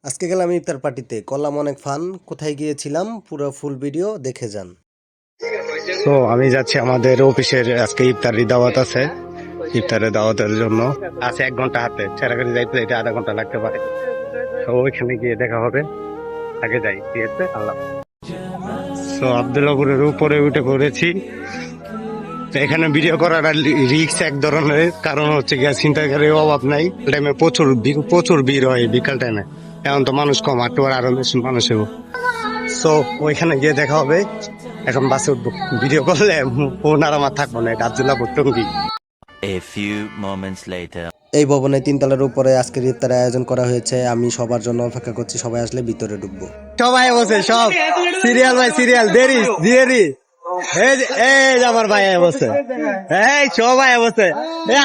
আজকে গেলাম ইফতার পার্টিতে, করলাম অনেক ফান। কোথায় গিয়েছিলাম পুরো ফুল ভিডিও দেখে যান। তো আমি যাচ্ছি আমাদের অফিসের আজকে ইফতারি দাওয়াত আছে। ইফতারের দাওয়াতের জন্য আছে 1 ঘন্টা হাতে, ছেড়াগাড়ি যাইতে যাইতে আধা ঘন্টা লাগতে পারে। তো ওইখানে গিয়ে দেখা হবে, আগে যাই। ঠিক আছে, আল্লাহ। তো আব্দুল্লাহপুরের উপরে উঠে পড়েছি। তো এখানে ভিডিও করাটা রিস্ক এক ধরনের, কারণ হচ্ছে গিয়ে ছিনতাইকারীর অভাব নাই। টাইমে প্রচুর ভিড় হয় বিকাল টাইমে। এখন তো মানুষ কম, একটু আরো বেশি মানুষ হইব। তো ওইখানে গিয়ে দেখা হবে। এখন বাসে উঠবো, ভিডিও করলে ফোন আর আমার থাকবো না। এটা Abdullahpur Tongi. A few moments later. এই ভবনে 3 তলার উপরে আজকের ইফতারের আয়োজন করা হয়েছে। আমি সবার জন্য অপেক্ষা করছি, সবাই আসলে ভিতরে ঢুকবো। সবাই বসে, সব সিরিয়াল বাই সিরিয়াল, দেরি দেরি। এই যে আমার ভাই বসে, এই সবাই বসে।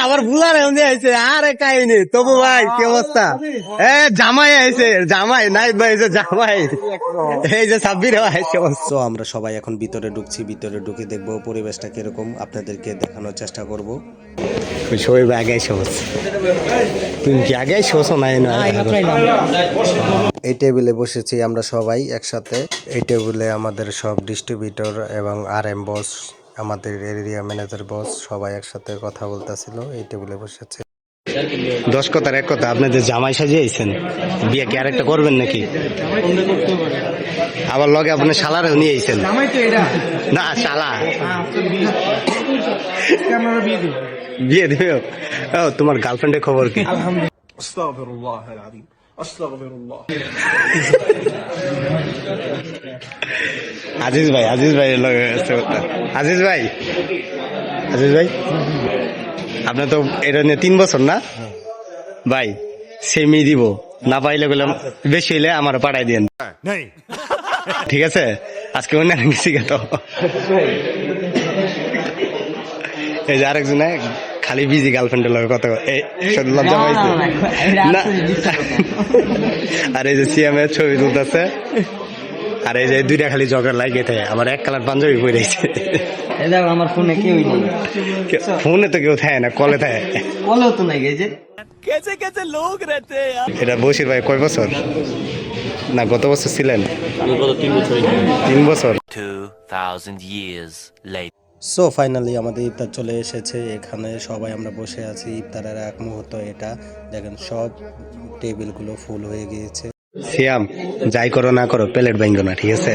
আমার বুলার আইছে, আরে কাহিনী তবু ভাই কি অবস্থা। জামাই আইছে, জামাই নাই ভাই, জামাই এই যে সাব্বির আইছে। তো আমরা সবাই এখন ভিতরে ঢুকছি। ভিতরে ঢুকে দেখবো পরিবেশটা কিরকম, আপনাদেরকে দেখানোর চেষ্টা করব। সবাই আগে শোস, তুমি কি আগে শোস? নাই না, এই টেবিলে বসেছি আমরা সবাই একসাথে। এই টেবিলে আমাদের সব ডিস্ট্রিবিউটর এবং RM বস, আমাদের এরিয়া ম্যানেজার বস সবাই একসাথে কথা বলতেছিল। এই টেবিলে বসেছে। 10 কথার 1 কথা, আপনি যে জামাই সাজিয়েছেন, বিয়ে কি আরেকটা করবেন নাকি? আবার লগে আপনি শালারেও নিয়ে আইছেন না? শালা বিয়ে দিবে? ও, তোমার গার্লফ্রেন্ডের খবর কি? আজিজ ভাই লগে আছে। আজিজ ভাই আপনার তো এটা নিয়ে 3 বছর না ভাই? সেমি দিব না, পাইলে গেলাম বেশি হইলে আমার পাঠাই দিন, ঠিক আছে? আজকে অন্য গেছি তো। এই যে আরেকজনে খালি বিজি গার্লফ্রেন্ডের লগে কথা, লজ্জা পাইছে না? আর এই যে সিএম এর ছবি তুলতেছে, আর এই যে 2টা খালি জগের লাগে থাকে। আমার 1 কালার পাঞ্জাবি পরে রয়েছে। আমার ফোনে কেউই নেই, ফোনে তো কেউ থাকে না, কলে থাকে। কলেও তো নাই। এই যে এটা বসির ভাই কয় বছর না গত বছর ছিলেন? 3 বছর। 2000 years later. সো ফাইনালি আমাদের ইফতার চলে এসেছে। এখানে সবাই আমরা বসে আছি। ইফতারের এক মুহূর্ত এটা দেখেন, সব টেবিলগুলো ফুল হয়ে গিয়েছে। সিয়াম, যাই করো না করো প্লেট ভাঙো না, ঠিক আছে?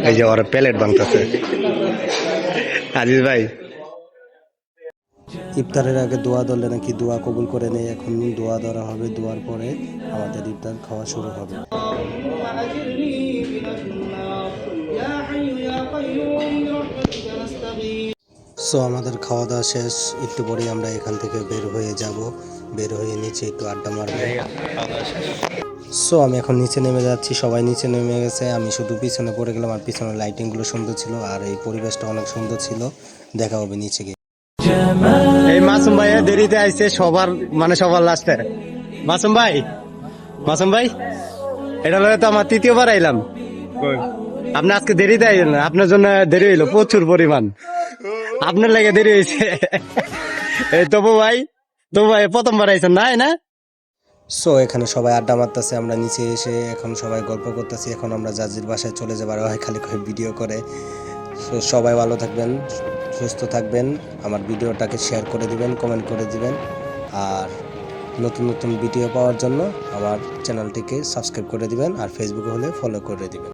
এই যে ওরা প্লেট ভাঙতেছে। আজিজ ভাই, ইফতারের আগে দোয়া ধরলে নাকি দোয়া কবুল করে নেই। এখন দোয়া ধরা হবে, দোয়ার পরে আমাদের ইফতার খাওয়া শুরু হবে। সো আমাদের খাওয়া দাওয়া শেষ, একটু পরেই আমরা এখান থেকে বের হয়ে যাব। বের হয়ে নিচে একটু আড্ডা মারবো। সো আমি এখন নিচে নেমে যাচ্ছি, সবাই নিচে নেমে গেছে। আমি শুধু পিছনে পড়ে গেলাম। আর পিছনের লাইটিংগুলো সুন্দর ছিল, আর এই পরিবেশটা অনেক সুন্দর ছিল। দেখা হবে নিচে গিয়ে। এই মাসুম ভাই দেরিতে আইছে, সবার লাস্টে। মাসুম ভাই এটা লগে তো আমার 3য় বার আইলাম। আপনি আজকে দেরিতে আইলেন, আপনার জন্য দেরি হইলো প্রচুর পরিমাণ। আপনার লাগে দেরি হয়েছে। এই তবু ভাই 1বার আইছেন না? সো এখানে সবাই আড্ডা মারতেছে, আমরা নিচে এসে এখন সবাই গল্প করতেছি। এখন আমরা জাজির বাসায় চলে যাবার হয়, খালি ভিডিও করে। সো সবাই ভালো থাকবেন, সুস্থ থাকবেন। আমার ভিডিওটাকে শেয়ার করে দিবেন, কমেন্ট করে দিবেন। আর নতুন নতুন ভিডিও পাওয়ার জন্য আমার চ্যানেলটিকে সাবস্ক্রাইব করে দিবেন। আর ফেসবুকে হলে ফলো করে দিবেন।